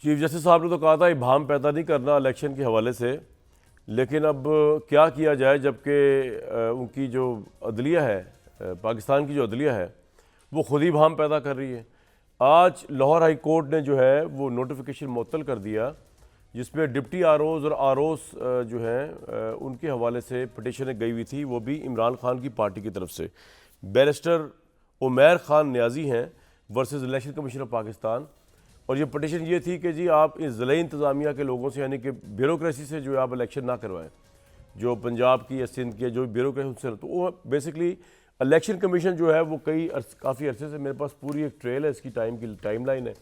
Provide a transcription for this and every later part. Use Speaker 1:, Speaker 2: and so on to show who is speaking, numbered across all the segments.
Speaker 1: Chief justice साहब ने तो कहा था इबाहम पैदा नहीं करना इलेक्शन के हवाले से, लेकिन अब क्या किया जाए जबकि उनकी जो अदलिया है, पाकिस्तान की जो अदलिया है वो खुद ही इबाहम पैदा कर रही है। आज लाहौर हाई कोर्ट ने जो है वो नोटिफिकेशन मुअत्तल कर दिया जिसमें डिप्टी आरओज़ और आरओज़ जो हैं उनके हवाले से पटिशन गई हुई थी, वो भी इमरान खान की पार्टी की तरफ से। बैरिस्टर उमैर खान न्याजी हैं versus election commission of Pakistan. और ये पटिशन ये थी कि जी आप इस ज़िले इंतज़ामिया के लोगों से यानी कि ब्यूरोक्रेसी से जो है आप इलेक्शन ना करवाएं, जो पंजाब की या सिंध की जो ब्यूरोक्रेसी उनसे। तो वो बेसिकली इलेक्शन कमीशन जो है वो काफ़ी अरसे से, मेरे पास पूरी एक ट्रेल है इसकी, टाइम लाइन है।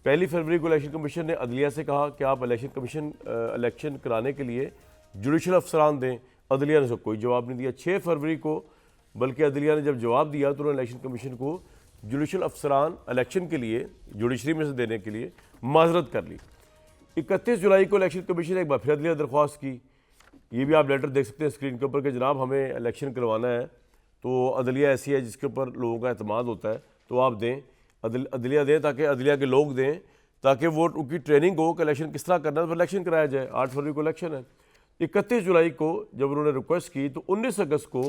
Speaker 1: 1 फरवरी को इलेक्शन कमीशन ने अदलिया से कहा कि आप इलेक्शन कराने के लिए जुडिशल अफसरान दें। अदलिया ने कोई जवाब नहीं दिया। 6 फरवरी को बल्कि अदलिया ने जब जवाब दिया तो उन्होंने इलेक्शन कमीशन को जुडिशल अफसरान इलेक्शन के लिए जुडिशरी में से देने के लिए माजरत कर ली। 31 जुलाई को इलेक्शन कमीशन ने एक बार फिर अदलिया दरख्वास्त की। ये भी आप लेटर देख सकते हैं स्क्रीन के ऊपर कि जनाब हमें इलेक्शन करवाना है, तो अदलिया ऐसी है जिसके ऊपर लोगों का एतमाद होता है, तो आप दें, अदलिया दें, ताकि अदलिया के लोग दें, ताकि वो उनकी ट्रेनिंग हो कि इलेक्शन किस तरह करना है, तो इलेक्शन कराया जाए। 8 फरवरी को इलेक्शन है। 31 जुलाई को जब उन्होंने रिक्वेस्ट की तो 19 अगस्त को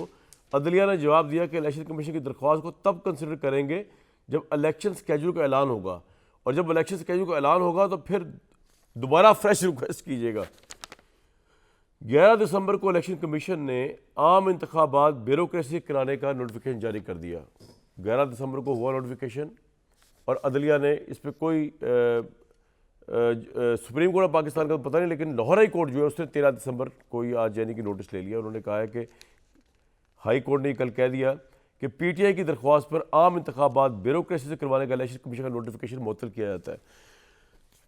Speaker 1: अदलिया ने जवाब दिया कि इलेक्शन कमीशन की दरख्वास्त को तब कंसिडर करेंगे जब इलेक्शन स्केड्यूल का ऐलान होगा, और जब इलेक्शन स्केड्यूल का ऐलान होगा तो फिर दोबारा फ्रेश रिक्वेस्ट कीजिएगा। 11 दिसंबर को इलेक्शन कमीशन ने आम इंतखाबात ब्यूरोक्रेसी कराने का नोटिफिकेशन जारी कर दिया। 11 दिसंबर को हुआ नोटिफिकेशन और अदलिया ने इस पर कोई सुप्रीम कोर्ट ऑफ पाकिस्तान का तो पता नहीं, लेकिन लाहौर हाई कोर्ट जो है उसने 13 दिसंबर को ही आज यानी कि नोटिस ले लिया। उन्होंने कहा है कि हाई कोर्ट ने कल कह दिया कि पीटीआई की दरख्वास्त पर आम इंतखाबात ब्यूरोक्रेसी से करवाने का इलेक्शन कमीशन का नोटिफिकेशन मुअत्तल किया जाता है।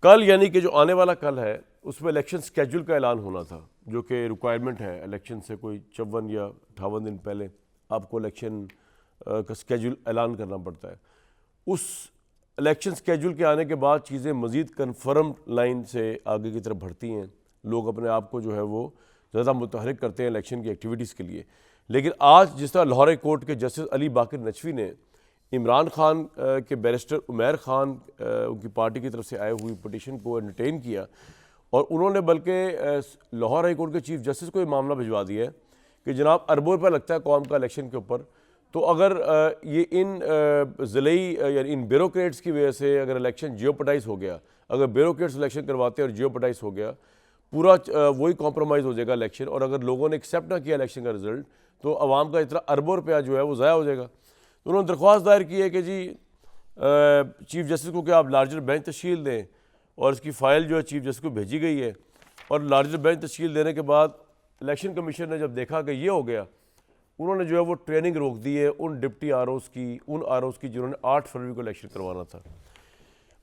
Speaker 1: कल यानी कि जो आने वाला कल है उसमें इलेक्शन स्केड्यूल का ऐलान होना था, जो कि रिक्वायरमेंट है इलेक्शन से कोई 54 या 58 दिन पहले आपको इलेक्शन का स्केड्यूल ऐलान करना पड़ता है। उस इलेक्शन स्केड्यूल के आने के बाद चीज़ें मज़ीद कन्फर्म लाइन से आगे की तरफ बढ़ती हैं, लोग अपने आप को जो है वो ज़्यादा मुतहरिक करते हैं इलेक्शन की एक्टिविटीज़ के लिए। लेकिन आज जिस तरह लाहौर हाई कोर्ट के जस्टिस अली बाकर नचवी ने इमरान खान के बैरिस्टर उमैर खान उनकी पार्टी की तरफ से आए हुई पटिशन को एंटरटेन किया, और उन्होंने बल्कि लाहौर हाई कोर्ट के चीफ जस्टिस को ये मामला भिजवा दिया है कि जनाब अरबों रुपया लगता है कौम का इलेक्शन के ऊपर, तो अगर ये इन ज़िलेई यानी इन ब्यूरोक्रेट्स की वजह से अगर इलेक्शन जियोपटाइज हो गया, अगर ब्यूरोक्रेट्स इलेक्शन करवाते और जियोपटाइज हो गया, पूरा वही कॉम्प्रोमाइज़ हो जाएगा इलेक्शन, और अगर लोगों ने एक्सेप्ट ना किया इलेक्शन का रिजल्ट तो आवाम का इतना अरबों रुपया जो है वो ज़ाया हो जाएगा। तो उन्होंने दरख्वास्त दायर की है कि जी चीफ जस्टिस को कि आप लार्जर बेंच तश्कील दें, और इसकी फ़ाइल जो है चीफ जस्टिस को भेजी गई है। और लार्जर बेंच तश्कील देने के बाद इलेक्शन कमीशन ने जब देखा कि ये हो गया, उन्होंने जो है वो ट्रेनिंग रोक दी है उन डिप्टी आरओज़ की, उन आरओज़ की जिन्होंने 8 फरवरी को इलेक्शन करवाना था।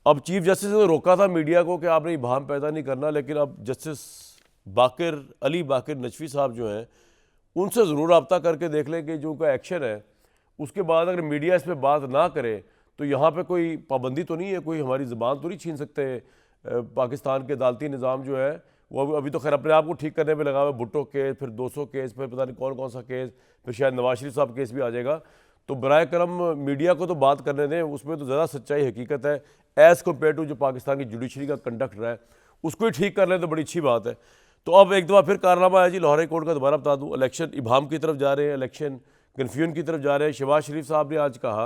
Speaker 1: अब चीफ जस्टिस ने रोका था मीडिया को कि आपने इबाहम पैदा नहीं करना, लेकिन अब जस्टिस अली बाकर नचवी साहब जो हैं उनसे ज़रूर रब्ता करके देख लें कि जो उनका एक्शन है उसके बाद अगर मीडिया इस पर बात ना करे तो यहाँ पे कोई पाबंदी तो नहीं है, कोई हमारी ज़बान तो नहीं छीन सकते। पाकिस्तान के अदालती निज़ाम जो है वो अभी तो खैर अपने आप को ठीक करने में लगा हुआ है। भुट्टो केस, फिर 200 केस, फिर पता नहीं कौन कौन सा केस, फिर शायद नवाज शरीफ साहब केस भी आ जाएगा। तो बराए करम मीडिया को तो बात करने दें, उसमें तो ज़्यादा सच्चाई हकीकत है एज़ कम्पेयर टू जो पाकिस्तान की जुडिशरी का कंडक्ट रहा है, उसको ही ठीक कर लें तो बड़ी अच्छी बात है। तो अब एक दफ़ा फिर कारनामा है जी लाहौर हाई कोर्ट का। दोबारा बता दूँ, इलेक्शन इबाहम की तरफ जा रहे हैं, इलेक्शन कन्फ्यूजन की तरफ जा रहे हैं। शहबाज शरीफ साहब ने आज कहा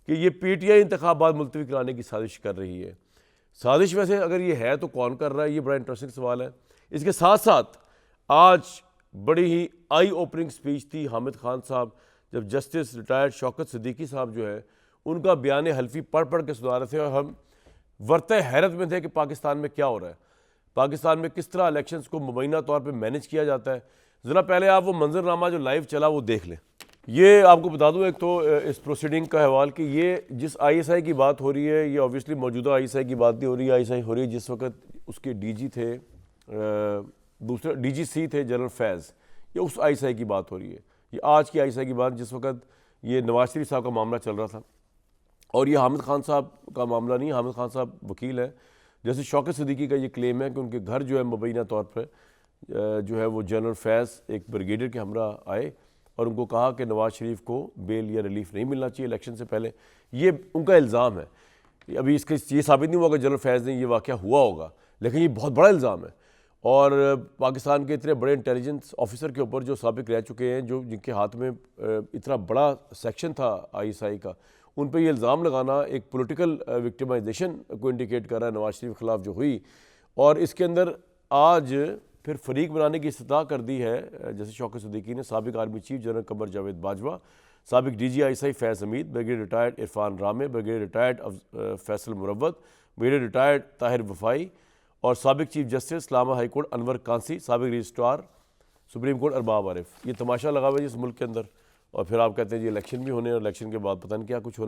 Speaker 1: कि ये पीटीआई इंतखाबात मुलतवी कराने की साजिश कर रही है। साजिश वैसे अगर ये है तो कौन कर रहा है, ये बड़ा इंटरेस्टिंग सवाल है। इसके साथ साथ आज बड़ी ही आई ओपनिंग स्पीच थी हामिद खान साहब, जब जस्टिस रिटायर्ड शौकत सिद्दीकी साहब जो है उनका बयान हल्फी पढ़ के सुना रहे थे, और हम वर्ते हैरत में थे कि पाकिस्तान में क्या हो रहा है, पाकिस्तान में किस तरह इलेक्शंस को मुबैना तौर पे मैनेज किया जाता है। ज़रा पहले आप वो मंजरनामा जो लाइव चला वो देख लें। ये आपको बता दूं, एक तो इस प्रोसीडिंग का हवाल कि ये जिस आईएसआई की बात हो रही है, ये ऑब्वियसली मौजूदा आईएसआई की बात नहीं हो रही है। आईएसआई हो रही है जिस वक्त उसके डीजी थे, दूसरे डीजीसी थे जनरल फैज़, ये उस आईएसआई की बात हो रही है। ये आज की आईएसआई की बात जिस वक्त ये नवाज शरीफ साहब का मामला चल रहा था, और ये हामिद खान साहब का मामला नहीं। हामिद खान साहब वकील हैं। जैसे शौकत सिद्दीकी का ये क्लेम है कि उनके घर जो है मुबैना तौर पर जो है वो जनरल फैज़ एक ब्रिगेडियर के हमरा आए और उनको कहा कि नवाज शरीफ को बेल या रिलीफ नहीं मिलना चाहिए इलेक्शन से पहले। ये उनका इल्ज़ाम है। अभी इसका ये साबित नहीं हुआ कि जनरल फैज़ ने ये वाक़या हुआ होगा, लेकिन ये बहुत बड़ा इल्ज़ाम है। और पाकिस्तान के इतने बड़े इंटेलिजेंस ऑफिसर के ऊपर जो साबिक रह चुके हैं, जो जिनके हाथ में इतना बड़ा सेक्शन था ISI का, उन पर ये इल्ज़ाम लगाना एक पॉलिटिकल विक्टिमाइजेशन को इंडिकेट कर रहा है नवाज शरीफ के ख़िलाफ़ जो हुई। और इसके अंदर आज फिर फरीक बनाने की इस्तदा कर दी है, जैसे शौकत सिद्दीकी ने, साबिक army chief general Qamar Javed Bajwa, साबिक DG ISI Faiz Hameed, brigadier retired Irfan Ramay, brigadier retired Faisal Murawwat, brigadier retired Tahir Wafai और साबिक chief justice Islamabad high court Anwar Kansi, साबिक registrar supreme court Arbab Arif. ये तमाशा लगा हुआ है इस मुल्क के अंदर। और फिर आप कहते हैं जी इलेक्शन भी होने और इलेक्शन के बाद पता नहीं क्या कुछ होने।